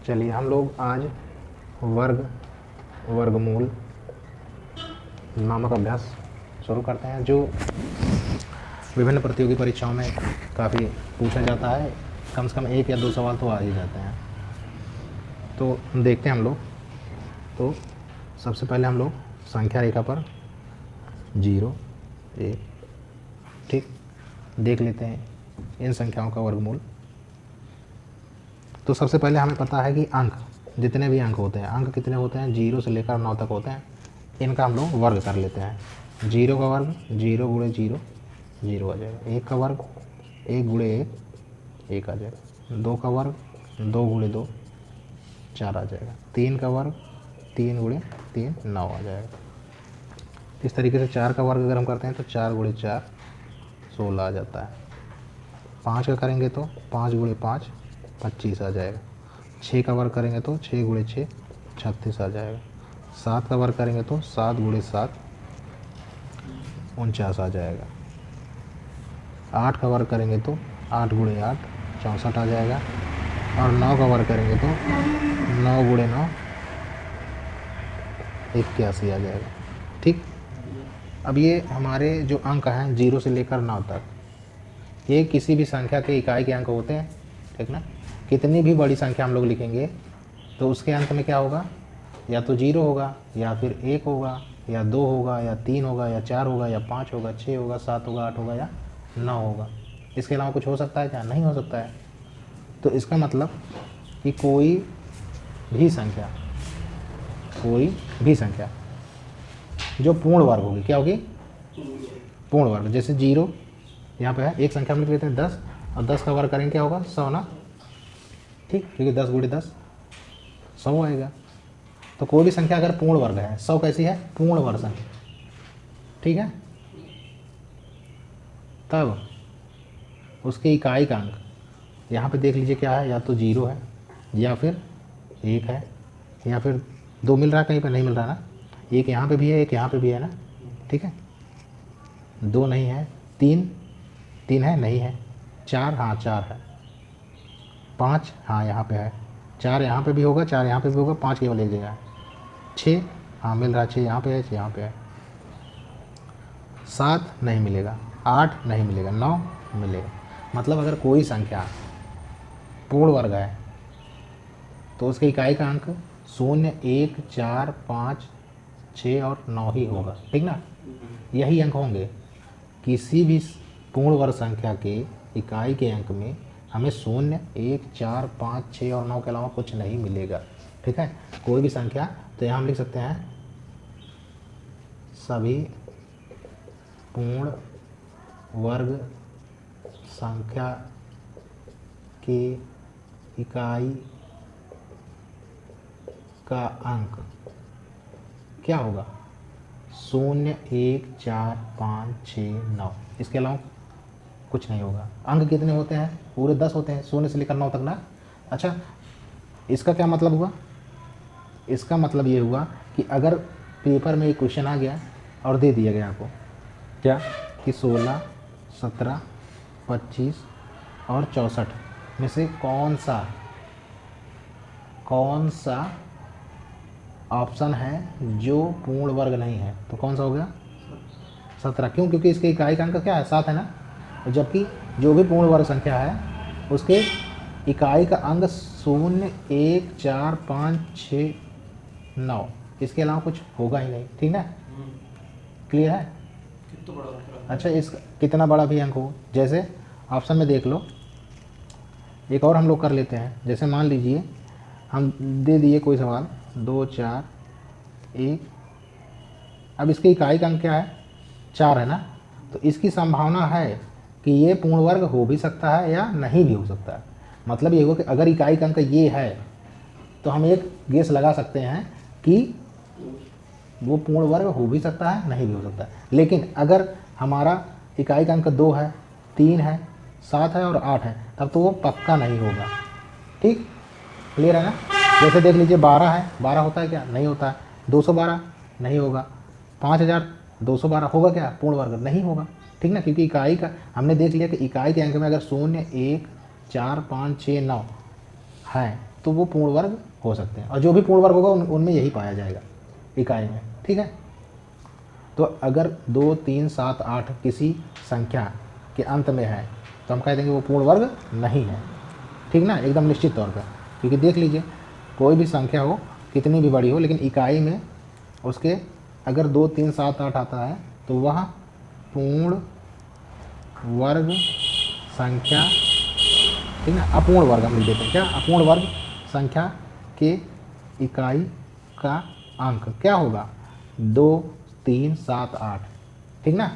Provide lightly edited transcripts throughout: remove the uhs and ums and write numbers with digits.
चलिए हम लोग आज वर्गमूल नामक अभ्यास शुरू करते हैं, जो विभिन्न प्रतियोगी परीक्षाओं में काफ़ी पूछा जाता है। कम से कम 1 या 2 सवाल तो आ ही जाते हैं। तो देखते हैं हम लोग। तो सबसे पहले हम लोग संख्या रेखा पर 0, 1 ठीक देख लेते हैं इन संख्याओं का वर्गमूल। तो सबसे पहले हमें पता है कि अंक, जितने भी अंक होते हैं, अंक कितने होते हैं, 0 से लेकर 9 तक होते हैं। इनका हम लोग वर्ग कर लेते हैं। 0 का वर्ग 0 गुणे 0 0 आ जाएगा। 1 का वर्ग 1 गुणे 1 1 आ जाएगा। 2 का वर्ग 2 गुणे 2 4 आ जाएगा। 3 का वर्ग 3 गुणे 3 9 आ जाएगा। इस तरीके से 4 का वर्ग अगर हम करते हैं तो 4 गुणे 4 16 आ जाता है। 5 का करेंगे तो 5 गुणे 5 25 आ जाएगा। 6 का वर्ग करेंगे तो 6 गुणे 6 36 आ जाएगा। 7 का वर्ग करेंगे तो 7 गुणे 7 49 आ जाएगा। 8 का वर्ग करेंगे तो 8 गुणे 8 64 आ जाएगा। और 9 का वर्ग करेंगे तो 9 गुणे 9 81 आ जाएगा। ठीक, अब ये हमारे जो अंक हैं 0 से लेकर 9 तक, ये किसी भी संख्या के इकाई के अंक होते हैं, ठीक ना। कितनी भी बड़ी संख्या हम लोग लिखेंगे तो उसके अंत में क्या होगा, या तो 0 होगा, या फिर 1 होगा, या 2 होगा, या 3 होगा, या 4 होगा, या 5 होगा, 6 होगा, 7 होगा, 8 होगा, या 9 होगा। इसके अलावा कुछ हो सकता है क्या? नहीं हो सकता है। तो इसका मतलब कि कोई भी संख्या जो पूर्ण वर्ग होगी, क्या होगी? पूर्ण वर्ग। जैसे 0 यहाँ पे है, एक संख्या हम लिख लेते हैं 10, और 10 का वर्ग करेंगे क्या होगा? 100 ना। ठीक, क्योंकि 10 गुणे 10 100 आएगा। तो कोई भी संख्या अगर पूर्ण वर्ग है, 100 कैसी है? पूर्ण वर्ग संख्या, ठीक है। तब उसके इकाई का अंक यहाँ पे देख लीजिए क्या है, या तो 0 है, या फिर 1 है, या फिर 2 मिल रहा है, कहीं पर नहीं मिल रहा ना। एक यहाँ पे भी है, एक यहाँ पे भी है ना, ठीक है। 2 नहीं है, 3 है, नहीं है। 4, हाँ 4 है। 5, हाँ यहाँ पे है। 4 यहाँ पे भी होगा, 4 यहाँ पे भी होगा, 5 केवल एक जगह है। 6, हाँ मिल रहा है, 6 यहाँ पे है, 6 यहाँ पे है। 7 नहीं मिलेगा, 8 नहीं मिलेगा, 9 मिलेगा। मतलब अगर कोई संख्या पूर्ण वर्ग है तो उसके इकाई का अंक 0, 1, 4, 5, 6 और 9 ही होगा, ठीक ना। यही अंक होंगे। किसी भी पूर्ण वर्ग संख्या के इकाई के अंक में हमें 0, 1, 4, 5, 6 और 9 के अलावा कुछ नहीं मिलेगा, ठीक है। कोई भी संख्या, तो यहाँ हम लिख सकते हैं सभी पूर्ण वर्ग संख्या के इकाई का अंक क्या होगा? 0, 1, 4, 5, 6, 9। इसके अलावा कुछ नहीं होगा। अंक कितने होते हैं? पूरे 10 होते हैं, 0 से लेकर 9 तक ना। अच्छा, इसका क्या मतलब हुआ? इसका मतलब ये हुआ कि अगर पेपर में एक क्वेश्चन आ गया और दे दिया गया आपको क्या, कि 16, 17, 25 और 64 में से कौन सा ऑप्शन है जो पूर्ण वर्ग नहीं है, तो कौन सा हो गया? 17। क्यों? क्योंकि इसके इकाई का अंक क्या है? 7 है ना। जबकि जो भी पूर्ण वर्ग संख्या है उसके इकाई का अंक 0, 1, 4, 5, 6, 9, इसके अलावा कुछ होगा ही नहीं, ठीक ना। क्लियर है? अच्छा, इस कितना बड़ा भी अंक हो, जैसे ऑप्शन में देख लो। एक और हम लोग कर लेते हैं। जैसे मान लीजिए हम दे दिए कोई सवाल 2, 4, 1। अब इसके इकाई का अंक क्या है? 4 है ना। तो इसकी संभावना है कि ये पूर्ण वर्ग हो भी सकता है या नहीं भी हो सकता है। मतलब ये होगा कि अगर इकाई का अंक ये है तो हम एक गेस लगा सकते हैं कि वो पूर्ण वर्ग हो भी सकता है, नहीं भी हो सकता है। लेकिन अगर हमारा इकाई का अंक 2 है, 3 है, 7 है और 8 है, तब तो वो पक्का नहीं होगा। ठीक, क्लियर है ना। जैसे देख लीजिए 12 है, 12 होता है क्या? नहीं होता है। 212 नहीं होगा। 5212 होगा क्या? पूर्ण वर्ग नहीं होगा, ठीक ना। क्योंकि इकाई का हमने देख लिया कि इकाई के अंक में अगर 0, 1, 4, 5, 6, 9 है तो वो पूर्ण वर्ग हो सकते हैं, और जो भी पूर्ण वर्ग होगा उनमें यही पाया जाएगा इकाई में। ठीक है, तो अगर 2, 3, 7, 8 किसी संख्या के अंत में है तो हम कह देंगे वो पूर्ण वर्ग नहीं है। ठीक ना, एकदम निश्चित तौर पर, क्योंकि देख लीजिए कोई भी संख्या हो कितनी भी बड़ी हो, लेकिन इकाई में उसके अगर 2, 3, 7, 8 आता है तो वह पूर्ण वर्ग संख्या, ठीक ना, अपूर्ण वर्ग हम लिख देते हैं। क्या, अपूर्ण वर्ग संख्या के इकाई का अंक क्या होगा, 2, 3, 7, 8। ठीक ना,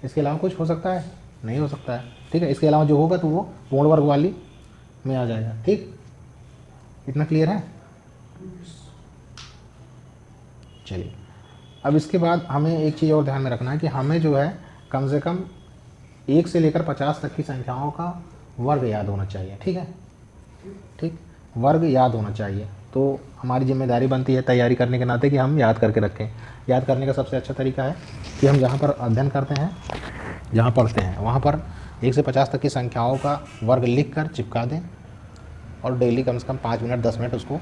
इसके अलावा कुछ हो सकता है, नहीं हो सकता है। ठीक है, इसके अलावा जो होगा तो वो पूर्ण वर्ग वाली में आ जाएगा। ठीक, इतना क्लियर है। चलिए, अब इसके बाद हमें एक चीज़ और ध्यान में रखना है कि हमें जो है कम से कम 1 से लेकर 50 तक की संख्याओं का वर्ग याद होना चाहिए। ठीक है, ठीक, वर्ग याद होना चाहिए। तो हमारी जिम्मेदारी बनती है तैयारी करने के नाते कि हम याद करके रखें। याद करने का सबसे अच्छा तरीका है कि हम जहाँ पर अध्ययन करते हैं, जहाँ पढ़ते हैं, वहाँ पर 1 से 50 तक की संख्याओं का वर्ग लिख कर चिपका दें और डेली कम से कम 5 मिनट 10 मिनट उसको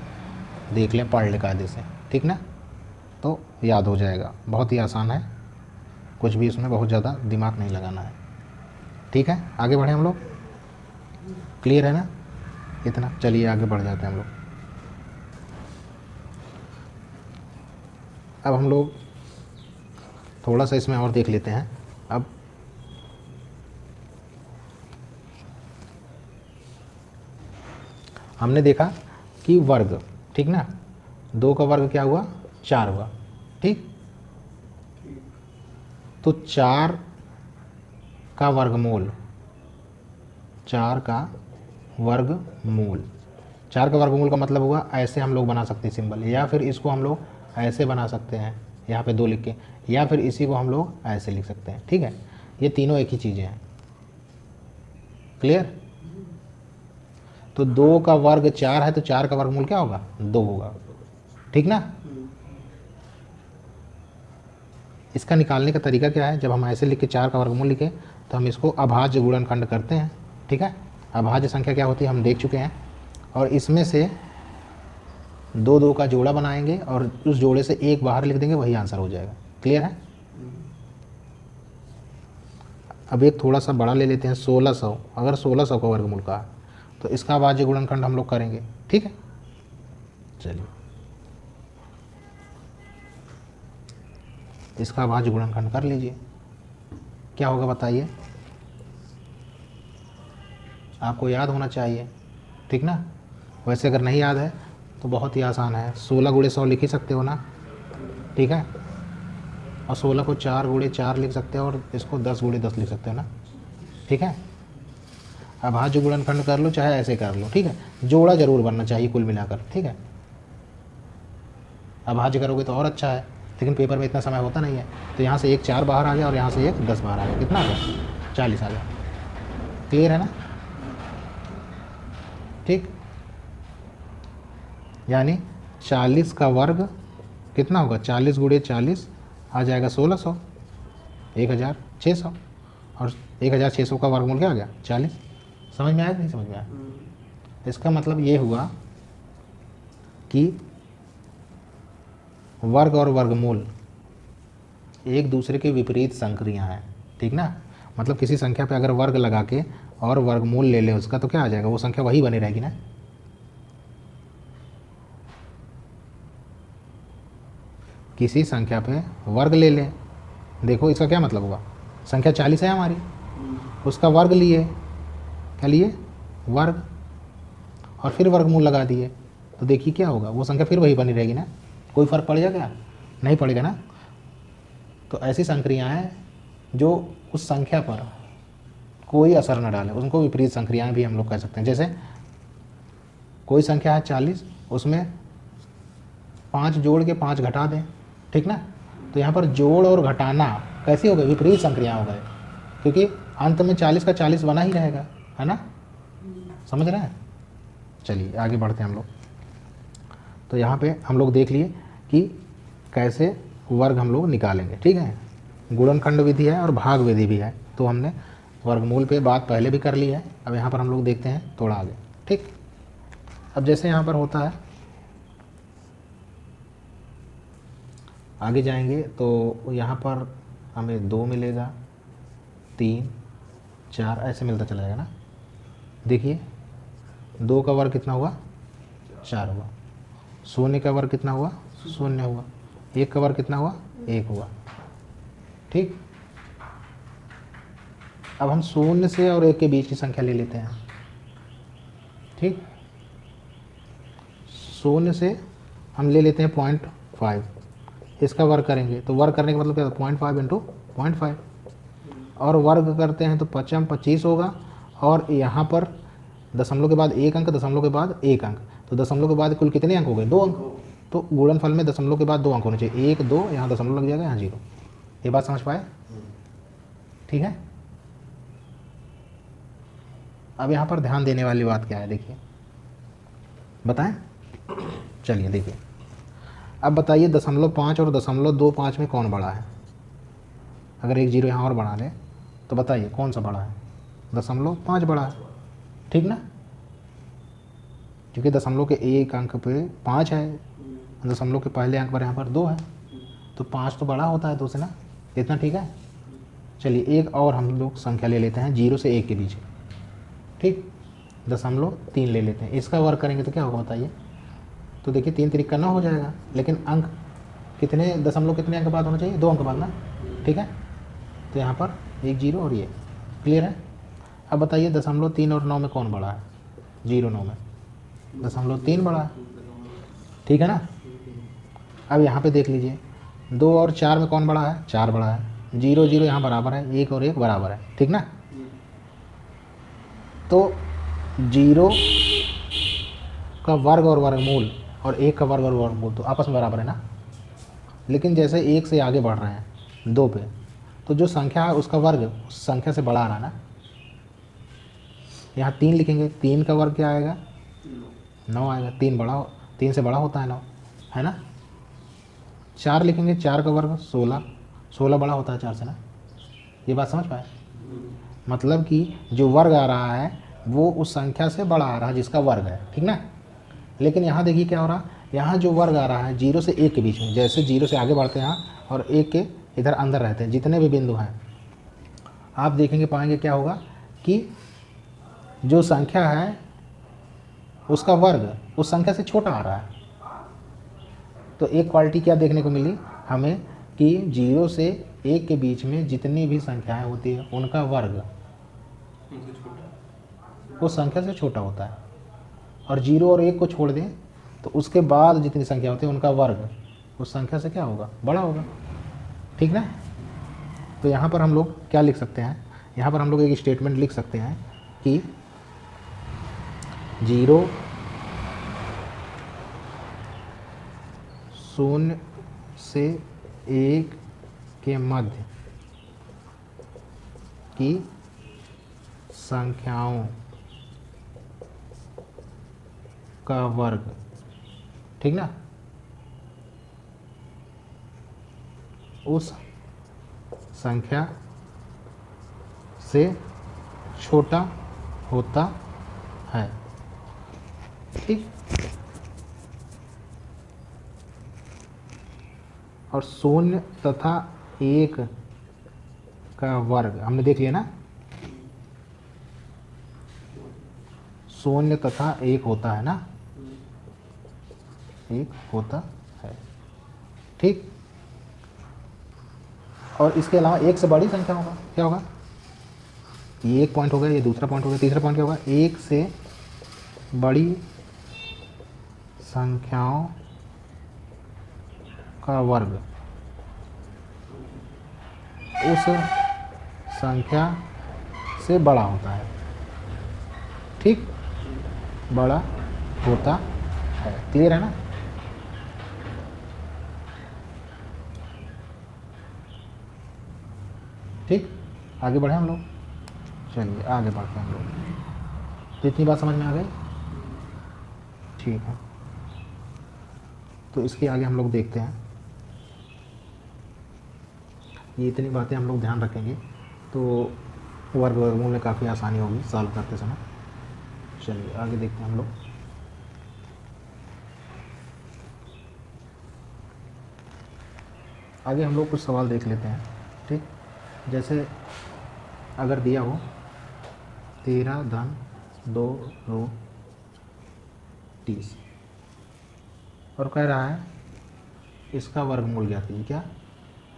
देख लें, पढ़ लें कायदे से। ठीक ना, तो याद हो जाएगा। बहुत ही आसान है, कुछ भी इसमें बहुत ज़्यादा दिमाग नहीं लगाना है। ठीक है, आगे बढ़ें हम लोग। क्लियर है ना इतना? चलिए आगे बढ़ जाते हैं हम लोग। अब हम लोग थोड़ा सा इसमें और देख लेते हैं। अब हमने देखा कि वर्ग, ठीक ना, 2 का वर्ग क्या हुआ, 4 हुआ। ठीक, तो 4 का वर्गमूल, 4 का वर्गमूल, 4 का वर्गमूल का मतलब हुआ ऐसे हम लोग बना सकते हैं सिंबल, या फिर इसको हम लोग ऐसे बना सकते हैं यहाँ पे 2 लिख के, या फिर इसी को हम लोग ऐसे लिख सकते हैं। ठीक है, ये तीनों एक ही चीज़ें हैं। क्लियर? तो 2 का वर्ग 4 है तो 4 का वर्गमूल क्या होगा, 2 होगा। ठीक ना, इसका निकालने का तरीका क्या है, जब हम ऐसे लिख के 4 का वर्गमूल लिखे तो हम इसको अभाज्य गुणनखंड करते हैं। ठीक है, अभाज्य संख्या क्या होती है हम देख चुके हैं, और इसमें से 2 का जोड़ा बनाएंगे और उस जोड़े से 1 बाहर लिख देंगे, वही आंसर हो जाएगा। क्लियर है? अब एक थोड़ा सा बड़ा ले लेते हैं, 1600। अगर 1600 का वर्गमूल का तो इसका अभाज्य गुणनखंड हम लोग करेंगे। ठीक है, चलिए इसका अभाज्य गुणनखंड कर लीजिए। क्या होगा बताइए, आपको याद होना चाहिए। ठीक ना, वैसे अगर नहीं याद है तो बहुत ही आसान है, 16 गुणे 100 लिख ही सकते हो ना। ठीक है, और 16 को 4 गुणे 4 लिख सकते हो, और इसको 10 गुणे 10 लिख सकते हो ना। ठीक है, अभाज्य गुणनखंड कर लो चाहे ऐसे कर लो। ठीक है, जोड़ा जरूर बनना चाहिए कुल मिलाकर। ठीक है, अभाज्य करोगे तो और अच्छा है, लेकिन पेपर में इतना समय होता नहीं है, तो यहाँ से एक 4 बाहर आ गया और यहाँ से एक 10 बाहर आ गया, कितना आ गया, 40 आ गया। क्लियर है ना? ठीक, यानी 40 का वर्ग कितना होगा, 40 गुणे 40 आ जाएगा 1600, 1600, और 1600 का वर्गमूल क्या आ गया, 40। समझ में आया कि नहीं समझ में आया? इसका मतलब ये हुआ कि वर्ग और वर्गमूल एक दूसरे के विपरीत संक्रियाएं हैं। ठीक ना, मतलब किसी संख्या पे अगर वर्ग लगा के और वर्गमूल ले ले उसका, तो क्या आ जाएगा, वो संख्या वही बनी रहेगी ना। किसी संख्या पे वर्ग ले लें, देखो इसका क्या मतलब हुआ, संख्या 40 है हमारी, उसका वर्ग लिए, क्या लिए, वर्ग, और फिर वर्गमूल लगा दिए, तो देखिए क्या होगा, वो संख्या फिर वही बनी रहेगी ना। कोई फर्क पड़ेगा क्या, नहीं पड़ेगा ना। तो ऐसी संक्रियाएं जो उस संख्या पर कोई असर न डाले, उनको विपरीत संक्रियाएं भी हम लोग कह सकते हैं। जैसे कोई संख्या है 40, उसमें 5 जोड़ के 5 घटा दें, ठीक ना, तो यहाँ पर जोड़ और घटाना कैसी हो गई, विपरीत संक्रिया हो गए, क्योंकि अंत में 40 का 40 बना ही रहेगा, है ना। समझ रहे हैं? चलिए आगे बढ़ते हैं हम लोग। तो यहाँ पे हम लोग देख लिए कि कैसे वर्ग हम लोग निकालेंगे। ठीक है, गुणनखंड विधि है और भाग विधि भी है, तो हमने वर्गमूल पे बात पहले भी कर ली है। अब यहाँ पर हम लोग देखते हैं थोड़ा आगे। ठीक, अब जैसे यहाँ पर होता है, आगे जाएंगे तो यहाँ पर हमें 2 मिलेगा, 3, 4 ऐसे मिलता चला जाएगा ना। देखिए 2 का वर्ग कितना हुआ, 4 हुआ। शून्य का वर्ग कितना हुआ, 0 हुआ। 1 का वर्ग कितना हुआ, 1 हुआ। ठीक, अब हम 0 से और 1 के बीच की संख्या ले लेते हैं। ठीक, 0 से हम ले लेते हैं 0.5, इसका वर्ग करेंगे तो वर्ग करने का मतलब क्या होता है, 0.5 इंटू 0.5, और वर्ग करते हैं तो 25 होगा। और यहाँ पर दशमलव के बाद 1 अंक, दशमलव के बाद 1 अंक, तो दशमलव के बाद कुल कितने अंक हो गए, 2 अंक। तो गुणनफल में दशमलव के बाद 2 अंक होने चाहिए, 1 2, यहाँ दशमलव लग जाएगा, यहाँ 0। ये बात समझ पाए? ठीक है। अब यहाँ पर ध्यान देने वाली बात क्या है, देखिए बताएं। चलिए देखिए, अब बताइए 0.5 और 0.25 में कौन बड़ा है। अगर 1 0 यहाँ और बढ़ा लें तो बताइए कौन सा बड़ा है, 0.5 बड़ा है। ठीक ना, क्योंकि दशमलव के 1 अंक पे 5 है, दशमलव के पहले अंक पर यहाँ पर 2 है, तो 5 तो बड़ा होता है 2 से ना। इतना ठीक है। चलिए एक और हम लोग संख्या ले लेते हैं 0 से 1 के बीच। ठीक, 0.3 ले लेते हैं, इसका वर्ग करेंगे तो क्या होगा बताइए। तो देखिए 3 3 का 9 हो जाएगा, लेकिन अंक कितने, दशमलव कितने अंक बाद होना चाहिए, 2 अंक बाद ना। ठीक है, तो यहाँ पर 1 0 और ये क्लियर है। अब बताइए 0.3 और 9 में कौन बड़ा है, 0 9 में 0.3 बड़ा है। ठीक है ना। अब यहाँ पे देख लीजिए 2 और 4 में कौन बड़ा है, 4 बड़ा है। 0 0 यहाँ बराबर है, 1 और 1 बराबर है। ठीक ना, तो 0 का वर्ग और वर्गमूल और 1 का वर्ग और वर्गमूल तो आपस में बराबर है ना। लेकिन जैसे 1 से आगे बढ़ रहे हैं 2 पे, तो जो संख्या है उसका वर्ग उस संख्या से बड़ा आ रहा है ना। यहाँ 3 लिखेंगे, 3 का वर्ग क्या आएगा, 9 आएगा। 3 से बड़ा होता है 9, है ना। 4 लिखेंगे, 4 का वर्ग 16, 16 बड़ा होता है 4 से ना। ये बात समझ पाए? मतलब कि जो वर्ग आ रहा है वो उस संख्या से बड़ा आ रहा है जिसका वर्ग है। ठीक ना। लेकिन यहाँ देखिए क्या हो रहा है, यहाँ जो वर्ग आ रहा है 0 से 1 के बीच में, जैसे 0 से आगे बढ़ते हैं और 1 के इधर अंदर रहते हैं, जितने भी बिंदु हैं आप देखेंगे पाएंगे क्या होगा कि जो संख्या है उसका वर्ग उस संख्या से छोटा आ रहा है। तो एक क्वालिटी क्या देखने को मिली हमें कि 0 से 1 के बीच में जितनी भी संख्याएं होती है उनका वर्ग उस संख्या से छोटा होता है, और 0 और 1 को छोड़ दें तो उसके बाद जितनी संख्या होती है उनका वर्ग उस संख्या से क्या होगा, बड़ा होगा। ठीक ना। तो यहाँ पर हम लोग क्या लिख सकते हैं, यहाँ पर हम लोग एक स्टेटमेंट लिख सकते हैं कि 0 0 से 1 के मध्य की संख्याओं का वर्ग, ठीक ना, उस संख्या से छोटा होता है। ठीक, और 0 तथा 1 का वर्ग हमने देख लिया ना, 0 तथा 1 होता है ना, 1 होता है। ठीक, और इसके अलावा 1 से बड़ी संख्या होगा, क्या होगा, ये एक पॉइंट हो गया, ये दूसरा पॉइंट हो गया, तीसरा पॉइंट क्या होगा, 1 से बड़ी संख्याओं का वर्ग उस संख्या से बड़ा होता है। ठीक, बड़ा होता है। क्लियर है ना। ठीक, आगे बढ़े हम लोग। चलिए आगे बढ़ते हैं हम लोग। तो इतनी बात समझ में आ गई। ठीक है, तो इसके आगे हम लोग देखते हैं। ये इतनी बातें हम लोग ध्यान रखेंगे तो वर्गमूल में काफ़ी आसानी होगी सॉल्व करते समय। चलिए आगे देखते हैं हम लोग। आगे हम लोग कुछ सवाल देख लेते हैं। ठीक, जैसे अगर दिया हो 13 धन 2 रूट 30 और कह रहा है इसका वर्गमूल ज्ञात कीजिए। क्या?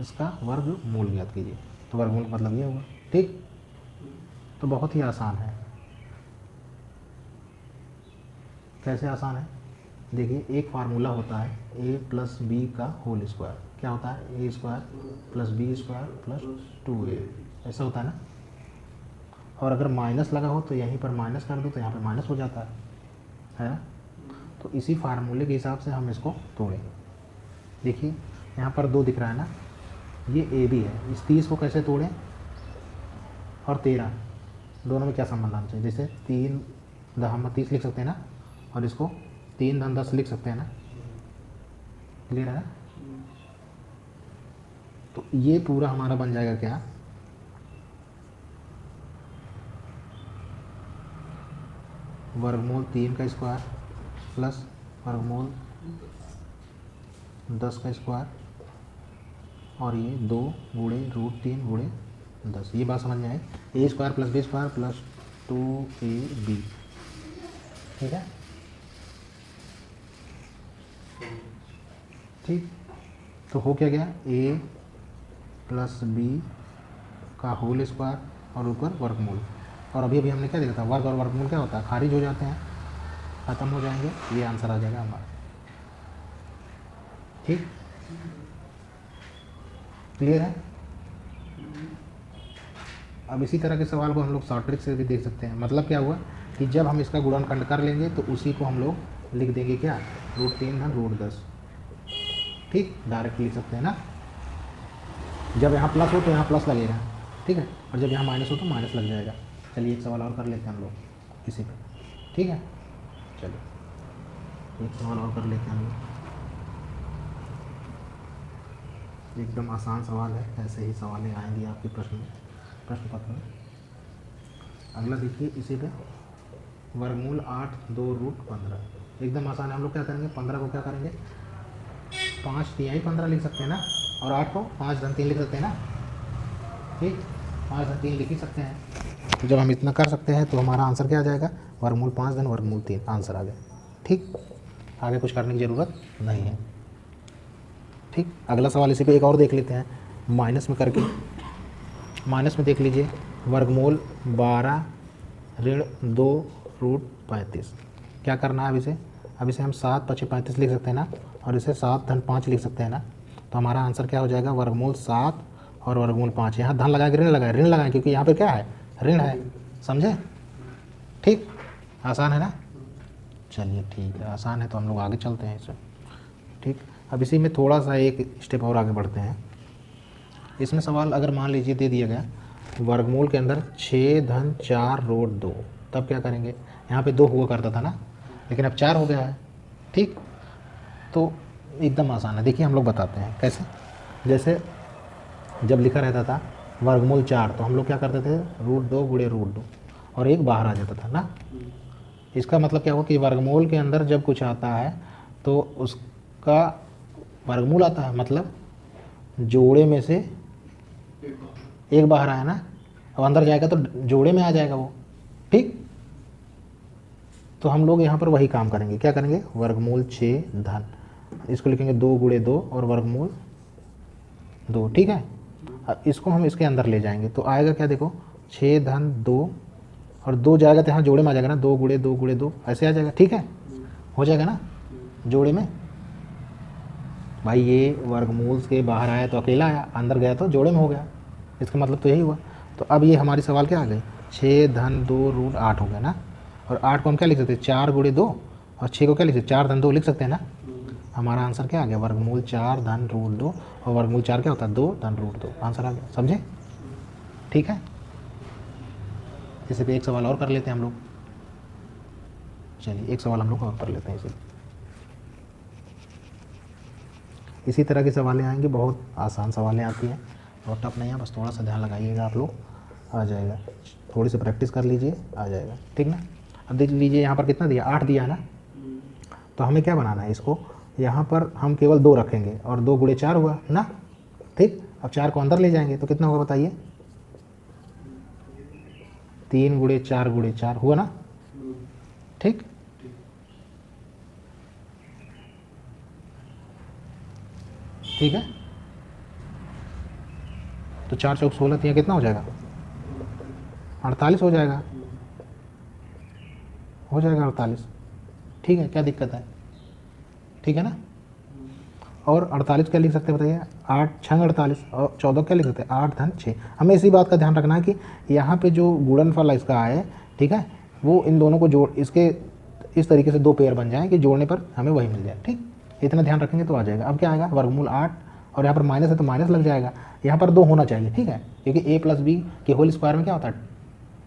इसका वर्गमूल ज्ञात कीजिए। तो वर्गमूल मतलब ये होगा। ठीक, तो बहुत ही आसान है। कैसे आसान है? देखिए, एक फार्मूला होता है a प्लस बी का होल स्क्वायर। क्या होता है? a square plus B square plus 2a, ऐसा होता है ना। और अगर माइनस लगा हो तो यहीं पर माइनस कर दो तो यहाँ पर माइनस हो जाता है ना। तो इसी फार्मूले के हिसाब से हम इसको तोड़ेंगे। देखिए, यहाँ पर 2 दिख रहा है ना, ये ए बी है। इस 30 को कैसे तोड़ें? और 13 दोनों में क्या संबंध आना चाहिए? जैसे 3 हम 30 लिख सकते हैं ना, और इसको 3 धन 10 लिख सकते हैं ना। क्लियर है ना? तो ये पूरा हमारा बन जाएगा क्या? वर्गमूल 3 का स्क्वायर प्लस वर्गमूल 10 का स्क्वायर, और ये 2 गुणे रूट 3 गुणे 10। ये बात समझ में आई? A square plus B square plus 2ab। ठीक है, ठीक। तो हो क्या गया? a प्लस बी का होल स्क्वायर और ऊपर वर्गमूल। और अभी हमने क्या देखा था? वर्ग और वर्गमूल क्या होता है? खारिज हो जाते हैं, ख़त्म हो जाएंगे। ये आंसर आ जाएगा हमारा। ठीक, क्लियर है? अब इसी तरह के सवाल को हम लोग शॉर्ट ट्रिक से भी देख सकते हैं। मतलब क्या हुआ कि जब हम इसका गुणनखंड कर लेंगे तो उसी को हम लोग लिख देंगे क्या? रूट 3 धन रूट 10। ठीक, डायरेक्ट लिख सकते हैं ना। जब यहाँ प्लस हो तो यहाँ प्लस लगेगा, ठीक है, और जब यहाँ माइनस हो तो माइनस लग जाएगा। चलिए एक सवाल और कर लेते हैं हम लोग इसी पे। ठीक है, चलिए एक सवाल और कर लेते हैं हम लोग। एकदम आसान सवाल है, ऐसे ही सवालें आएंगी आपके प्रश्न पत्र में। अगला देखिए, इसी पे वर्गमूल 8 2 रूट 15। एकदम आसान है। हम लोग क्या करेंगे? 15 को क्या करेंगे? 5 तिहाई 15 लिख सकते हैं ना, और 8 को 5 धन 3 लिख सकते हैं ना। ठीक, 5 धन 3 लिख ही सकते हैं। तो जब हम इतना कर सकते हैं तो हमारा आंसर क्या आ जाएगा? वर्गमूल 5 धन वर्गमूल 3 आंसर आ गया। ठीक, आगे कुछ करने की ज़रूरत नहीं है। ठीक, अगला सवाल इसी पे एक और देख लेते हैं, माइनस में करके। माइनस में देख लीजिए, वर्गमूल 12 ऋण 2 रूट 35। क्या करना है अब इसे? अब इसे हम 7 5 35 लिख सकते हैं ना, और इसे 7 धन 5 लिख सकते हैं ना। तो हमारा आंसर क्या हो जाएगा? वर्गमूल 7 और वर्गमूल 5। यहाँ धन लगाए ऋण लगाए? ऋण लगाए, क्योंकि यहाँ पे क्या है? ऋण है। समझे? ठीक, आसान है ना। चलिए ठीक है, आसान है तो हम लोग आगे चलते हैं इसमें। ठीक, अब इसी में थोड़ा सा एक स्टेप और आगे बढ़ते हैं। इसमें सवाल अगर मान लीजिए दे दिया गया वर्गमूल के अंदर 6 धन 4 रूट 2, तब क्या करेंगे? यहाँ पे 2 हुआ करता था ना, लेकिन अब 4 हो गया है। ठीक, तो एकदम आसान है। देखिए हम लोग बताते हैं कैसे। जैसे जब लिखा रहता था वर्गमूल 4, तो हम लोग क्या करते थे? रूट 2 गुणे रूट 2, और एक बाहर आ जाता था ना। इसका मतलब क्या हुआ कि वर्गमूल के अंदर जब कुछ आता है तो उसका वर्गमूल आता है, मतलब जोड़े में से एक बाहर आया ना, अब अंदर जाएगा तो जोड़े में आ जाएगा वो। ठीक, तो हम लोग यहाँ पर वही काम करेंगे। क्या करेंगे? वर्गमूल 6 धन, इसको लिखेंगे 2 गुणे 2 और वर्गमूल 2। ठीक है, अब इसको हम इसके अंदर ले जाएंगे तो आएगा क्या? देखो 6 धन 2 और 2 जाएगा तो यहाँ जोड़े में आ जाएगा ना, 2 गुणे 2 गुणे 2 ऐसे आ जाएगा। ठीक है, हो जाएगा ना जोड़े में। भाई ये वर्गमूल के बाहर आया तो अकेला आया, अंदर गया तो जोड़े में हो गया। इसका मतलब तो यही हुआ। तो अब ये हमारी सवाल क्या आ गई? 6 धन 2 रूट 8 हो गया ना, और 8 को हम क्या लिख सकते हैं? 4 गुणे 2, और 6 को क्या लिख सकते? 4 धन 2 लिख सकते हैं ना। हमारा आंसर क्या आ गया? वर्गमूल 4 धन रूट 2, और वर्गमूल 4 क्या होता है? 2 धन रूट 2। आंसर आ गया। समझे? ठीक है, इसी पे एक सवाल और कर लेते हैं हम लोग। चलिए एक सवाल हम लोग और कर लेते हैं। इसी तरह की सवालें आएंगी, बहुत आसान सवालें आती हैं, बहुत टफ नहीं है, बस थोड़ा सा ध्यान लगाइएगा आप लोग, आ जाएगा। थोड़ी सी प्रैक्टिस कर लीजिए, आ जाएगा। ठीक ना। अब देख लीजिए यहाँ पर कितना दिया? 8 दिया है ना, तो हमें क्या बनाना है? इसको यहाँ पर हम केवल 2 रखेंगे, और 2 गुणे 4 हुआ ना, ठीक। अब 4 को अंदर ले जाएंगे तो कितना होगा बताइए, 3 गुणे 4 गुणे 4 हुआ ना, ठीक। ठीक है, तो 4 चौक 16, तो यहाँ कितना हो जाएगा, 48 हो जाएगा, 48। ठीक है, क्या दिक्कत है, ठीक है ना। और 48 क्या लिख सकते हैं बताइए, 8 6 48, और 14 क्या लिख सकते हैं, 8 धन 6। हमें इसी बात का ध्यान रखना है कि यहाँ पे जो गुणनफल इसका आए, ठीक है, वो इन दोनों को जोड़, इसके इस तरीके से 2 पेयर बन जाएं कि जोड़ने पर हमें वही मिल जाए, ठीक। इतना ध्यान रखेंगे तो आ जाएगा। अब क्या आएगा, वर्गमूल 8, और यहाँ पर माइनस है तो माइनस लग जाएगा, यहाँ पर 2 होना चाहिए, ठीक है, क्योंकि a प्लस बी के होल स्क्वायर में क्या होता है,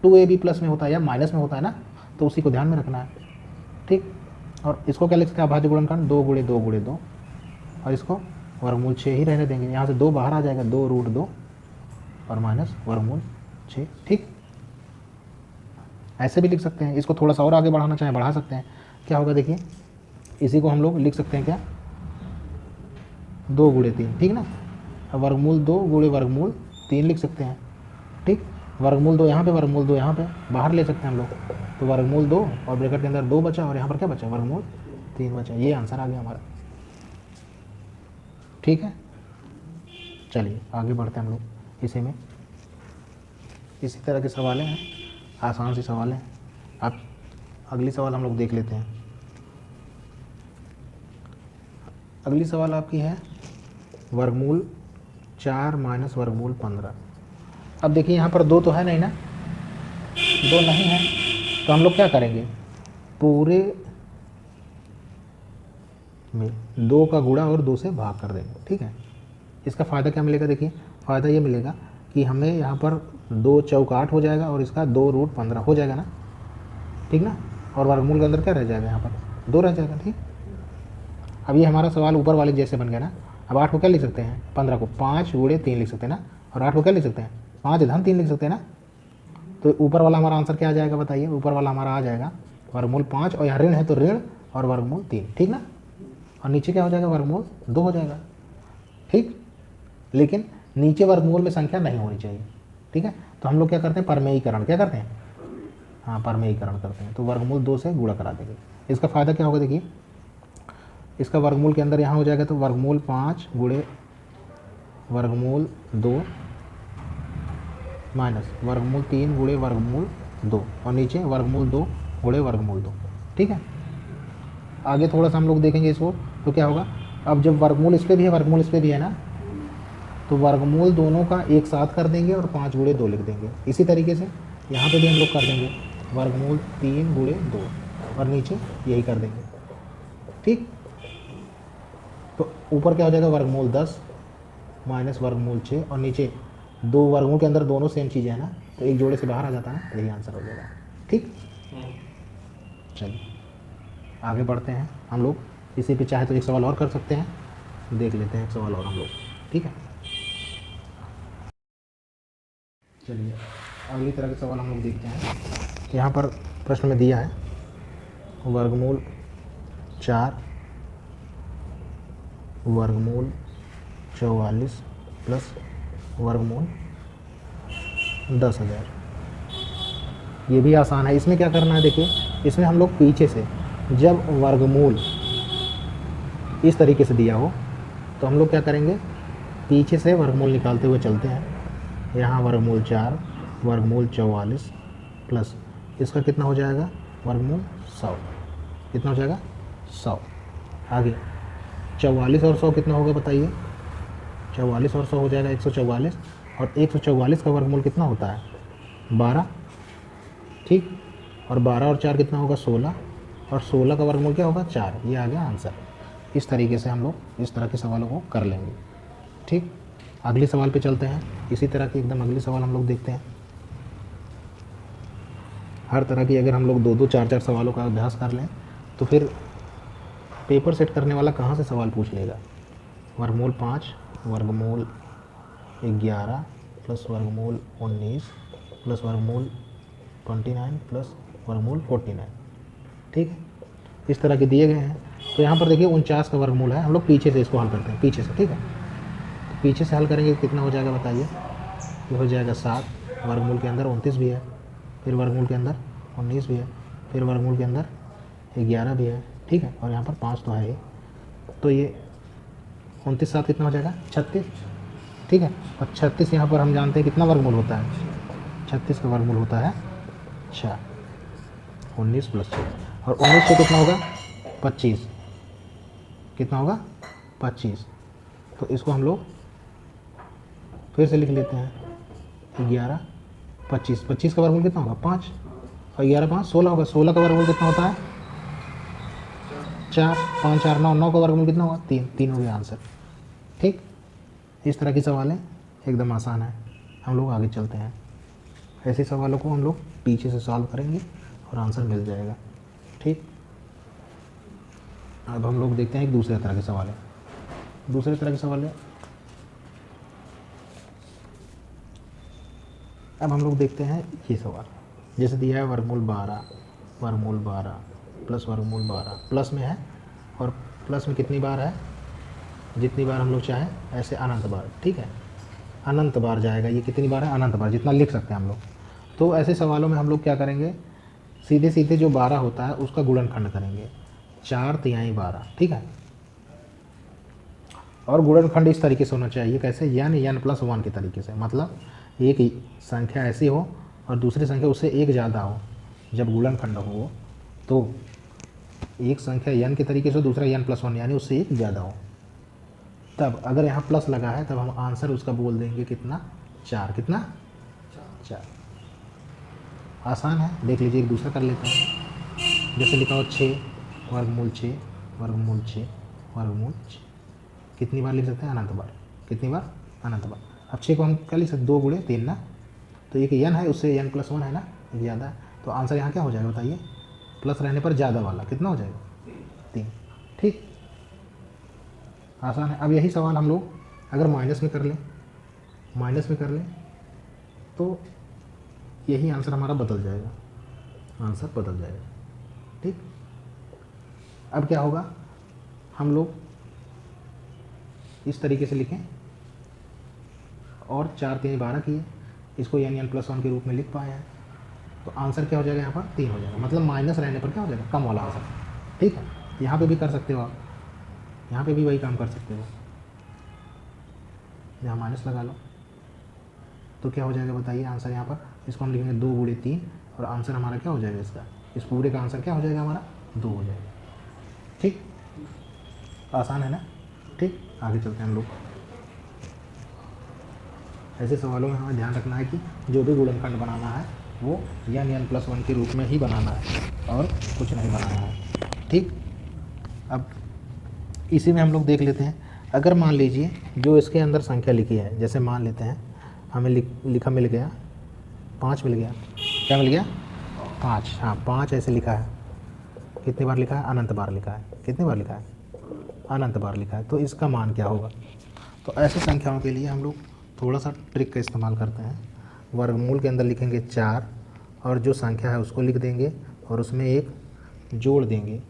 2ab प्लस में होता है या माइनस में होता है ना, तो उसी को ध्यान में रखना है, ठीक। और इसको क्या लिख सकते हैं, अभाज्य गुणनखंड 2 गुणे 2 गुणे 2, और इसको वर्गमूल 6 ही रहने देंगे, यहाँ से 2 बाहर आ जाएगा, 2√2 और माइनस वर्गमूल 6, ठीक। ऐसे भी लिख सकते हैं, इसको थोड़ा सा और आगे बढ़ाना चाहें बढ़ा सकते हैं। क्या होगा देखिए, इसी को हम लोग लिख सकते हैं क्या, 2 गुणे 3, ठीक ना। अब वर्गमूल 2 गुणे वर्गमूल 3 लिख सकते हैं, ठीक। वर्गमूल 2 यहाँ पे, वर्गमूल 2 यहाँ पे, बाहर ले सकते हैं हम लोग, तो वर्गमूल 2 और ब्रैकेट के अंदर 2 बचा, और यहाँ पर क्या बचा, वर्गमूल 3 बचा। ये आंसर आ गया हमारा, ठीक है। चलिए आगे बढ़ते हैं हम लोग इसी में, इसी तरह के सवाल हैं, आसान सी सवाल हैं। अब अगली सवाल हम लोग देख लेते हैं। अगली सवाल आपकी है वर्गमूल 4 माइनस वर्गमूल 15। अब देखिए यहाँ पर 2 तो है नहीं ना, 2 नहीं है, तो हम लोग क्या करेंगे, पूरे में 2 का गुणा और 2 से भाग कर देंगे, ठीक है। इसका फ़ायदा क्या मिलेगा, देखिए फ़ायदा ये मिलेगा कि हमें यहाँ पर 2 चौक 8 हो जाएगा, और इसका 2√15 हो जाएगा ना, ठीक ना। और वर्गमूल के अंदर क्या रह जाएगा, यहाँ पर 2 रह जाएगा, ठीक। अब ये हमारा सवाल ऊपर वाले जैसे बन गया ना। अब 8 को क्या लिख सकते हैं, 15 को 5 गुणे 3 लिख सकते हैं ना, और 8 को क्या लिख सकते हैं, 5 धन 3 लिख सकते हैं ना। तो ऊपर वाला हमारा आंसर क्या आ जाएगा बताइए, ऊपर वाला हमारा आ जाएगा वर्गमूल 5, और यहाँ ऋण है तो ऋण और वर्गमूल 3, ठीक ना। और नीचे क्या हो जाएगा, वर्गमूल 2 हो जाएगा, ठीक। लेकिन नीचे वर्गमूल में संख्या नहीं होनी चाहिए, ठीक है। तो हम लोग क्या करते हैं, परमेयीकरण, क्या करते हैं, हाँ परमेयीकरण करते हैं, तो वर्गमूल 2 से गुणा करा देंगे। इसका फ़ायदा क्या होगा देखिए, इसका वर्गमूल के अंदर यहाँ हो जाएगा, तो वर्गमूल 5 गुणे वर्गमूल 2 माइनस वर्गमूल 3 गुणे वर्गमूल 2, और नीचे वर्गमूल 2 गुणे वर्गमूल 2, ठीक है। आगे थोड़ा सा हम लोग देखेंगे इसको, तो क्या होगा, अब जब वर्गमूल इस पर भी है, वर्गमूल इस पर भी है ना, तो वर्गमूल दोनों का एक साथ कर देंगे और 5 गुणे 2 लिख देंगे। इसी तरीके से यहाँ पे भी हम लोग कर देंगे वर्गमूल 3 गुणे 2, और नीचे यही कर देंगे, ठीक। तो ऊपर क्या हो जाएगा, वर्गमूल 10 माइनस वर्गमूल 6, और नीचे 2 वर्गमूल के अंदर दोनों सेम चीज़ें हैं ना, तो एक जोड़े से बाहर आ जाता है ना, यही आंसर हो जाएगा, ठीक। चलिए आगे बढ़ते हैं हम लोग, इसी पे चाहे तो एक सवाल और कर सकते हैं, देख लेते हैं एक सवाल और हम लोग, ठीक है। चलिए अगली तरह के सवाल हम लोग देखते हैं। यहाँ पर प्रश्न में दिया है वर्गमूल 4 वर्गमूल 44 प्लस वर्गमूल 10,000। ये भी आसान है। इसमें क्या करना है देखिए, इसमें हम लोग पीछे से जब वर्गमूल इस तरीके से दिया हो तो हम लोग क्या करेंगे, पीछे से वर्गमूल निकालते हुए चलते हैं। यहाँ वर्गमूल 4 वर्गमूल 44 प्लस इसका कितना हो जाएगा, वर्गमूल 100, कितना हो जाएगा 100। आगे 44 और 100 कितना होगा बताइए, 44 और 100 हो जाएगा 144, और 144 का वर्गमूल कितना होता है 12, ठीक। और 12 और 4 कितना होगा 16, और 16 का वर्गमूल क्या होगा 4। ये आ गया आंसर। इस तरीके से हम लोग इस तरह के सवालों को कर लेंगे, ठीक। अगले सवाल पे चलते हैं। इसी तरह की एकदम अगली सवाल हम लोग देखते हैं। हर तरह की अगर हम लोग 2-2 4-4 सवालों का अभ्यास कर लें तो फिर पेपर सेट करने वाला कहाँ से सवाल पूछ लेगा। वर्गमूल 5 वर्गमूल 11 प्लस वर्गमूल 19 प्लस वर्गमूल 29 प्लस वर्गमूल 49, ठीक है। इस तरह के दिए गए हैं। तो यहाँ पर देखिए 49 का वर्गमूल है, हम लोग पीछे से इसको हल करते हैं, पीछे से, ठीक है। पीछे से हल करेंगे तो कितना हो जाएगा बताइए। ये हो जाएगा 7, वर्गमूल के अंदर 29 भी है, फिर वर्गमूल के अंदर 19 भी है, फिर वर्गमूल के अंदर 11 भी है, ठीक है, और यहाँ पर 5 तो है ही। तो ये 29 7 कितना हो जाएगा 36, ठीक है। और 36 यहाँ पर हम जानते हैं कितना वर्गमूल होता है, 36 का वर्गमूल होता है 4, 19 + 6, और 19 से कितना होगा 25, कितना होगा 25। तो इसको हम लोग फिर से लिख लेते हैं, 11 25, 25 का वर्गमूल कितना होगा 5, और 11 5 16 होगा, 16 का वर्गमूल कितना होता है 4, 5 4 9, 9 का वर्गमूल कितना होगा 3, 3 हो गया आंसर, ठीक। इस तरह की सवालें एकदम आसान है, हम लोग आगे चलते हैं। ऐसे सवालों को हम लोग पीछे से सॉल्व करेंगे और आंसर मिल जाएगा, ठीक। अब हम लोग देखते हैं एक दूसरे तरह के सवाल है, दूसरे तरह के सवाल है। अब हम लोग देखते हैं ये सवाल, जैसे दिया है वर्गमूल 12 प्लस वर्गमूल 12, प्लस में है और प्लस में कितनी बार है, जितनी बार हम लोग चाहें, ऐसे अनंत बार, ठीक है, अनंत बार जाएगा। ये कितनी बार है अनंत बार, जितना लिख सकते हैं हम लोग। तो ऐसे सवालों में हम लोग क्या करेंगे, सीधे सीधे जो 12 होता है उसका गुणनखंड करेंगे, 4 तिहाई 12, ठीक है। और गुणनखंड इस तरीके से होना चाहिए, कैसे, n + 1 के तरीके से, मतलब एक संख्या ऐसी हो और दूसरी संख्या उससे एक ज़्यादा हो, जब गुणनखंड हो तो एक संख्या n के तरीके से, दूसरा n + 1 यानी उससे एक ज़्यादा हो। तब अगर यहाँ प्लस लगा है तब हम आंसर उसका बोल देंगे कितना 4, कितना 4। आसान है, देख लीजिए एक दूसरा कर लेते हैं। जैसे लिखा हो 6 वर्गमूल 6 वर्गमूल 6 वर्गमूल 6, कितनी बार लिख सकते हैं अनंत बार, कितनी बार अनंत बार। अब 6 को हम क्या लिख सकते, 2 × 3 ना, तो एक n है उससे n + 1 है ना, ज़्यादा है, तो आंसर यहाँ क्या हो जाएगा बताइए, प्लस रहने पर ज़्यादा वाला कितना हो जाएगा 3, ठीक, आसान है। अब यही सवाल हम लोग अगर माइनस में कर लें, माइनस में कर लें तो यही आंसर हमारा बदल जाएगा, आंसर बदल जाएगा, ठीक। अब क्या होगा, हम लोग इस तरीके से लिखें और 4 3 12 किए, इसको n + 1 के रूप में लिख पाए हैं, तो आंसर क्या हो जाएगा यहाँ पर 3 हो जाएगा, मतलब माइनस रहने पर क्या हो जाएगा कम वाला आंसर, ठीक है। यहाँ पे भी कर सकते हो आप, यहाँ पे भी वही काम कर सकते हो, यहाँ माइनस लगा लो तो क्या हो जाएगा बताइए आंसर यहाँ पर, इसको हम लिखेंगे 2 × 3 और आंसर हमारा क्या हो जाएगा, इसका इस पूरे का आंसर क्या हो जाएगा हमारा 2 हो जाएगा, ठीक, आसान है ना, ठीक। आगे चलते हैं हम लोग। ऐसे सवालों में हमें ध्यान रखना है कि जो भी गुणनखंड बनाना है वो n + 1 के रूप में ही बनाना है और कुछ नहीं बनाना है, ठीक। अब इसी में हम लोग देख लेते हैं, अगर मान लीजिए जो इसके अंदर संख्या लिखी है, जैसे मान लेते हैं हमें लिखा मिल गया 5 मिल गया, क्या मिल गया 5, हाँ 5 ऐसे लिखा है, कितनी बार लिखा है अनंत बार लिखा है, कितनी बार लिखा है अनंत बार लिखा है, तो इसका मान क्या होगा। तो ऐसी संख्याओं के लिए हम लोग थोड़ा सा ट्रिक का इस्तेमाल करते हैं, वर्गमूल के अंदर लिखेंगे 4 और जो संख्या है उसको लिख देंगे और उसमें 1 जोड़ देंगे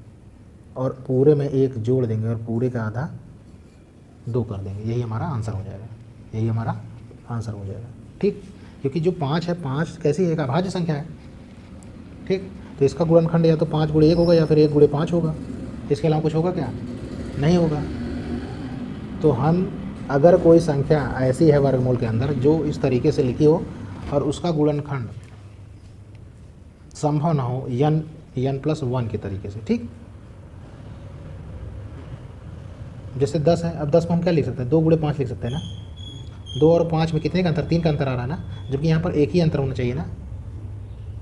और पूरे में 1 जोड़ देंगे और पूरे का आधा 2 कर देंगे, यही हमारा आंसर हो जाएगा, यही हमारा आंसर हो जाएगा, ठीक। क्योंकि जो 5 है, 5 कैसी है, एक अभाज्य संख्या है, ठीक, तो इसका गुणनखंड या तो 5 × 1 होगा या फिर 1 × 5 होगा, इसके अलावा कुछ होगा क्या, नहीं होगा। तो हम अगर कोई संख्या ऐसी है वर्गमूल के अंदर जो इस तरीके से लिखी हो और उसका गुणनखंड संभव ना हो n + 1 के तरीके से, ठीक। जैसे 10 है, अब 10 को हम क्या लिख सकते हैं 2 × 5 लिख सकते हैं ना, 2 और 5 में कितने का अंतर, 3 का अंतर आ रहा है ना, जबकि यहाँ पर एक ही अंतर होना चाहिए ना,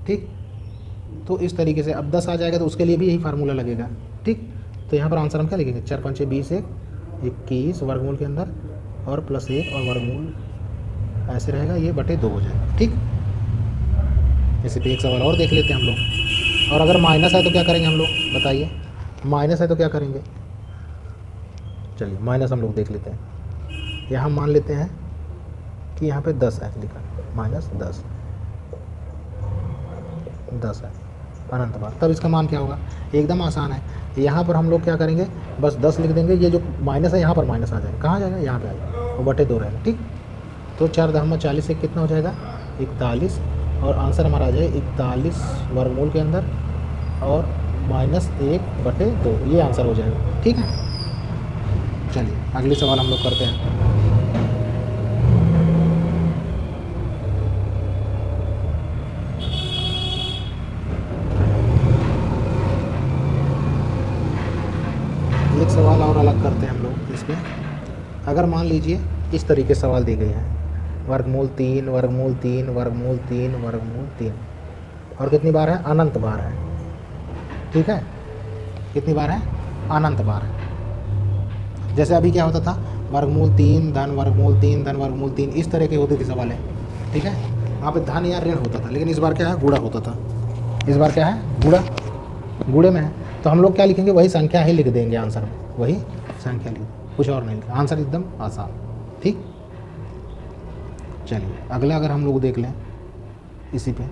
ठीक। तो इस तरीके से अब 10 आ जाएगा तो उसके लिए भी यही फार्मूला लगेगा, ठीक। तो यहाँ पर आंसर हम क्या लिखेंगे 4 5 6 20 21 वर्गमूल के अंदर और +1 और वर्गमूल ऐसे रहेगा, ये बटे 2 हो जाएगा, ठीक। इसी पे एक सवाल और देख लेते हैं हम लोग। और अगर माइनस है तो क्या करेंगे हम लोग बताइए, माइनस है तो क्या करेंगे, चलिए माइनस हम लोग देख लेते हैं। यहाँ मान लेते हैं कि यहाँ पे 10 है लिखा, -10 है अनंत बार, तब इसका मान क्या होगा, एकदम आसान है। यहाँ पर हम लोग क्या करेंगे, बस 10 लिख देंगे, ये जो माइनस है यहाँ पर माइनस आ जाएगा, कहाँ जाएगा यहाँ पे आएगा, और बटे 2 रहेगा। ठीक, तो 4×40 से कितना हो जाएगा 41, और आंसर हमारा आ जाए 41 वर्गमूल के अंदर और -1/2, ये आंसर हो जाएगा। ठीक है, चलिए अगली सवाल हम लोग करते हैं। एक सवाल और अलग करते हैं हम लोग इसमें। अगर मान लीजिए इस तरीके से सवाल दी गई है, वर्गमूल 3 वर्गमूल 3 वर्गमूल 3 वर्गमूल 3, और कितनी बार है, अनंत बार है। ठीक है, कितनी बार है, अनंत बार है। जैसे अभी क्या होता था, वर्गमूल 3 धन वर्गमूल 3 धन वर्गमूल 3, इस तरह के होते थे सवाल है। ठीक है, वहाँ पे धन या ऋण होता था, लेकिन इस बार क्या है, गुणा होता था। इस बार क्या है, गुणा, गुणे में है। तो हम लोग क्या लिखेंगे, वही संख्या ही लिख देंगे आंसर में, वही संख्या लिख, कुछ और नहीं लिखा, आंसर एकदम आसान। ठीक, चलिए अगला अगर हम लोग देख लें इसी पे।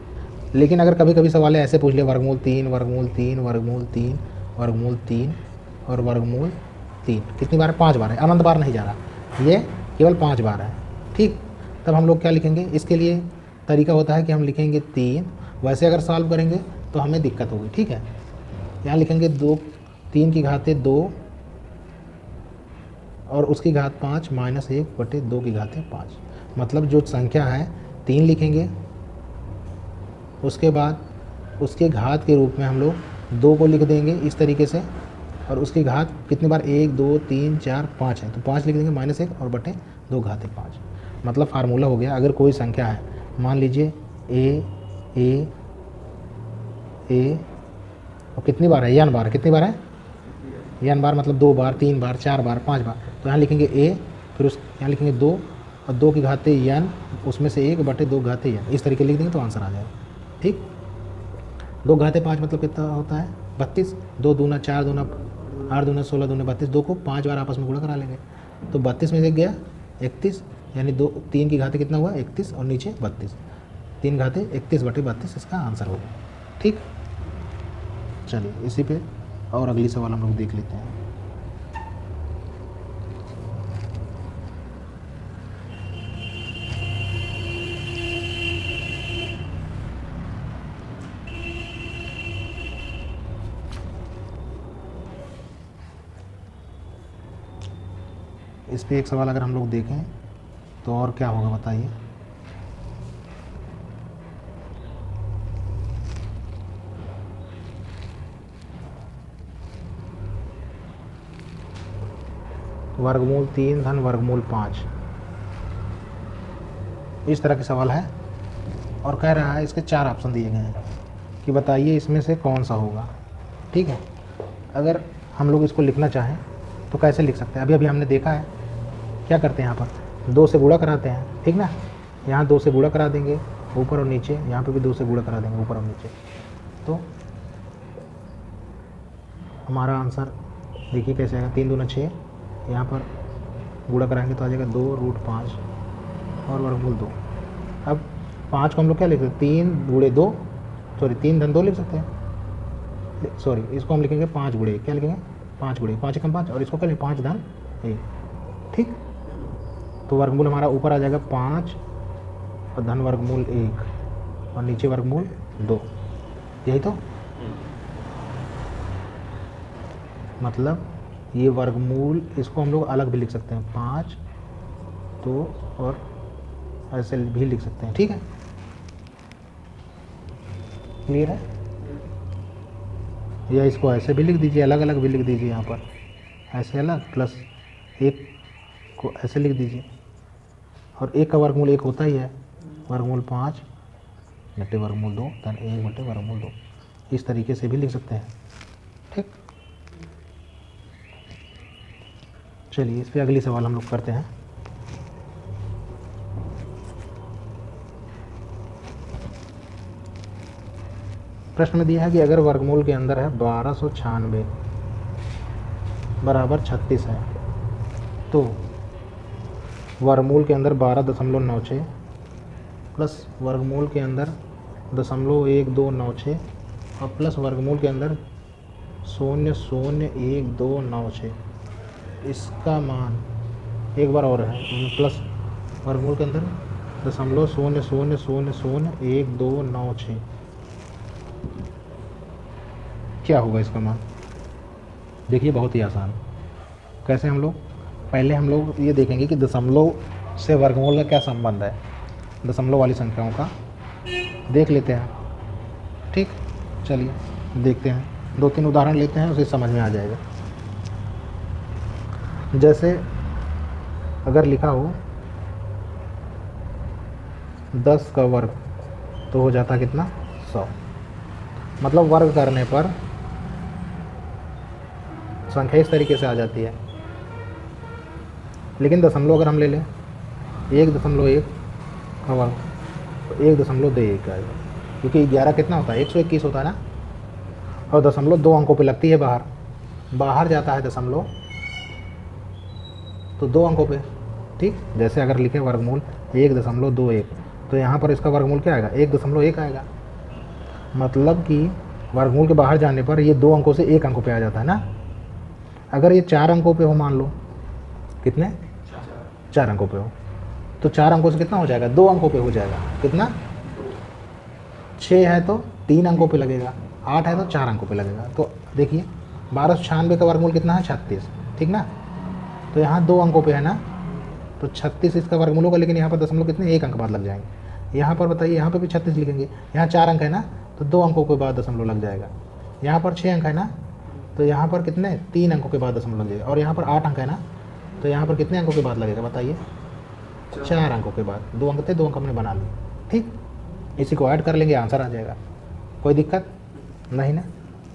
लेकिन अगर कभी कभी सवाल ऐसे पूछ ले, वर्गमूल 3 वर्गमूल 3 वर्गमूल 3 वर्गमूल 3 और वर्गमूल 3, कितनी बार है, 5 बार है, अनंत बार नहीं जा रहा, ये केवल 5 बार है। ठीक, तब हम लोग क्या लिखेंगे, इसके लिए तरीका होता है कि हम लिखेंगे 3, वैसे अगर सॉल्व करेंगे तो हमें दिक्कत होगी। ठीक है, यहाँ लिखेंगे 2, 3 की घाते 2 और उसकी घात 5 -1/2 की घाते 5, मतलब जो संख्या है 3 लिखेंगे, उसके बाद उसके घात के रूप में हम लोग 2 को लिख देंगे इस तरीके से, और उसकी घात कितनी बार, 1 2 3 4 5 है, तो 5 लिख देंगे -1 और बटे 2 घाते 5। मतलब फार्मूला हो गया, अगर कोई संख्या है, मान लीजिए ए और कितनी बार है, n बार, कितनी बार है, n बार, मतलब 2 बार 3 बार 4 बार 5 बार, तो यहाँ लिखेंगे a, फिर उस यहाँ लिखेंगे 2 और 2 की घाते n, उसमें से 1/2 घाते n, इस तरीके लिख देंगे तो आंसर आ जाएगा। ठीक, 2 घाते 5 मतलब कितना होता है, 32, 2 दूना 4 दूना 8 दूना 16 दूना 32, 2 को 5 बार आपस में गुणा करा लेंगे, तो 32 में से गया 31, यानी 3 की घाते कितना हुआ 31 और नीचे 32, 3 घाते 31/32 इसका आंसर होगा। ठीक, चलिए इसी पे और अगली सवाल हम लोग देख लेते हैं। इस पे एक सवाल अगर हम लोग देखें तो और क्या होगा बताइए। वर्गमूल 3 धन वर्गमूल 5, इस तरह के सवाल है, और कह रहा है इसके 4 ऑप्शन दिए गए हैं कि बताइए इसमें से कौन सा होगा। ठीक है, अगर हम लोग इसको लिखना चाहें तो कैसे लिख सकते हैं, अभी हमने देखा है क्या करते हैं, यहाँ पर 2 से गुणा कराते हैं। ठीक ना, यहाँ 2 से गुणा करा देंगे ऊपर और नीचे, यहाँ पे भी 2 से गुणा करा देंगे ऊपर और नीचे, तो हमारा आंसर देखिए कैसे आएगा, 3 दूना 6, यहाँ पर गुणा कराएंगे तो आ जाएगा 2√5 और वर्गमूल 2। अब 5 को हम लोग क्या लिख सकते हैं, 3 धन 2 लिख सकते हैं, सॉरी इसको हम लिखेंगे 5 गुणे, क्या लिखेंगे 5 गुणे 5 एकम 5, और इसको क्या लिखेंगे 5 धन 1। ठीक, तो वर्गमूल हमारा ऊपर आ जाएगा 5 और धन वर्गमूल 1 और नीचे वर्गमूल 2, यही तो, मतलब ये वर्गमूल, इसको हम लोग अलग भी लिख सकते हैं, 5 2 और ऐसे भी लिख सकते हैं। ठीक है, क्लियर है, या इसको ऐसे भी लिख दीजिए, अलग अलग भी लिख दीजिए, यहाँ पर ऐसे अलग प्लस 1 को ऐसे लिख दीजिए, और 1 का वर्गमूल 1 होता ही है, वर्गमूल 5 बटे वर्गमूल 2 धन 1 बटे वर्गमूल 2, इस तरीके से भी लिख सकते हैं। ठीक, चलिए इस पर अगली सवाल हम लोग करते हैं। प्रश्न में दिया है कि अगर वर्गमूल के अंदर है 1296 बराबर 36 है, तो वर्गमूल के अंदर 12.96 प्लस वर्गमूल के अंदर 0.1296 और प्लस वर्गमूल के अंदर 0.01296, इसका मान एक बार और है प्लस वर्गमूल के अंदर 0.00001296। क्या होगा इसका मान? देखिए बहुत ही आसान। कैसे हम लोग पहले हम लोग ये देखेंगे कि दशमलव से वर्गमूल का क्या संबंध है, दशमलव वाली संख्याओं का देख लेते हैं। ठीक, चलिए देखते हैं, 2-3 उदाहरण लेते हैं, उसे समझ में आ जाएगा। जैसे अगर लिखा हो 10 का वर्ग तो हो जाता कितना? 100। मतलब वर्ग करने पर संख्या इस तरीके से आ जाती है। लेकिन दशमलव अगर हम ले लें 1.1 का वर्ग तो 1.21 आएगा, क्योंकि 11 कितना होता है? 121 होता है ना। और दशमलव 2 अंकों पे लगती है, बाहर जाता है दशमलव तो 2 अंकों पे। ठीक, जैसे अगर लिखे वर्गमूल 1.21 तो यहाँ पर इसका वर्गमूल क्या आएगा? 1.1 आएगा। मतलब कि वर्गमूल के बाहर जाने पर ये 2 अंकों से 1 अंकों पे आ जाता है ना। अगर ये 4 अंकों पे हो, मान लो कितने? 4 अंकों पे हो, तो 4 अंकों से कितना हो जाएगा? 2 अंकों पे हो जाएगा। कितना? 6 है तो 3 अंकों पे लगेगा, 8 है तो 4 अंकों पे लगेगा। तो देखिए 1296 का वर्गमूल कितना है? 36। ठीक ना, तो यहाँ 2 अंकों पे है ना, तो 36 इसका वर्गमूल होगा। लेकिन यहाँ पर दशमलव कितने? 1 अंक बाद लग जाएंगे। यहाँ पर बताइए, यहाँ पर भी 36 लिखेंगे, यहाँ 4 अंक है ना, तो 2 अंकों के बाद दशमलव लग जाएगा। यहाँ पर 6 अंक है ना, तो यहाँ पर कितने? 3 अंकों के बाद दशमलव लग जाएगा। और यहाँ पर 8 अंक है ना, तो यहाँ पर कितने अंकों के बाद लगेगा बताइए? 4 अंकों के बाद। 2 अंक थे, 2 अंक हमने बना लिए। ठीक, इसी को ऐड कर लेंगे, आंसर आ जाएगा। कोई दिक्कत नहीं ना,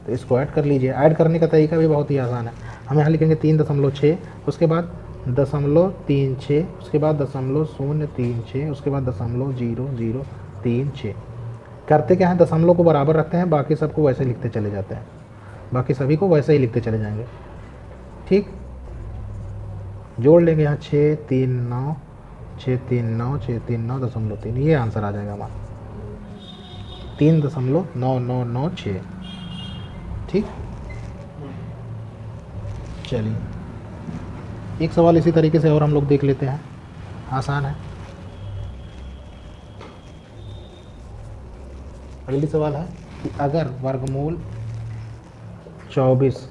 तो इसको ऐड कर लीजिए। ऐड करने का तरीका भी बहुत ही आसान है। हम यहाँ लिखेंगे 3.6, उसके बाद 0.36, उसके बाद 0.036, उसके बाद 0.0036। करते क्या है? दशमलव को बराबर रखते हैं, बाकी सबको वैसे लिखते चले जाते हैं, बाकी सभी को वैसे ही लिखते चले जाएंगे। ठीक, जोड़ लेंगे यहाँ 639, 639, 639, 0.3, ये आंसर आ जाएगा हमारा 3.9996। ठीक, चलिए एक सवाल इसी तरीके से और हम लोग देख लेते हैं, आसान है। अगली सवाल है कि अगर वर्गमूल 24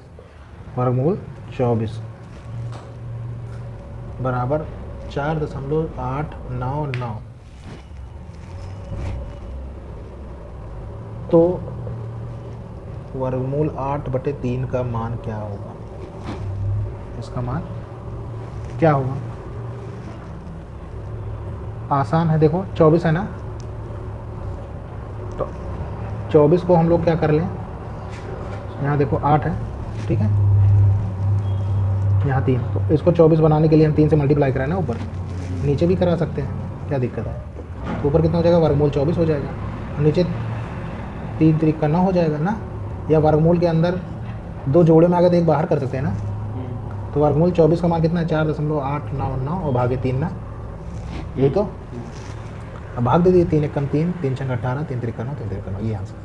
बराबर 4.899 तो वर्गमूल 8/3 का मान क्या होगा? इसका मान क्या होगा? आसान है, देखो 24 है ना, तो 24 को हम लोग क्या कर लें? यहाँ देखो 8 है, ठीक है, यहाँ 3, तो इसको 24 बनाने के लिए हम 3 से मल्टीप्लाई कराए ना, ऊपर नीचे भी करा सकते हैं, क्या दिक्कत है? तो ऊपर कितना हो जाएगा? वर्गमूल 24 हो जाएगा, नीचे 3 3 का 9 हो जाएगा ना। या वर्गमूल के अंदर 2 जोड़े में आ गए तो एक बाहर कर सकते हैं ना। तो वर्गमूल 24 का मान कितना है? 4.899 और भागे 3 ना, यही तो। अब भाग दे दिए, 3 1 कम 3, 3 6 18, 3 3 9, 3 3 9, ये आंसर।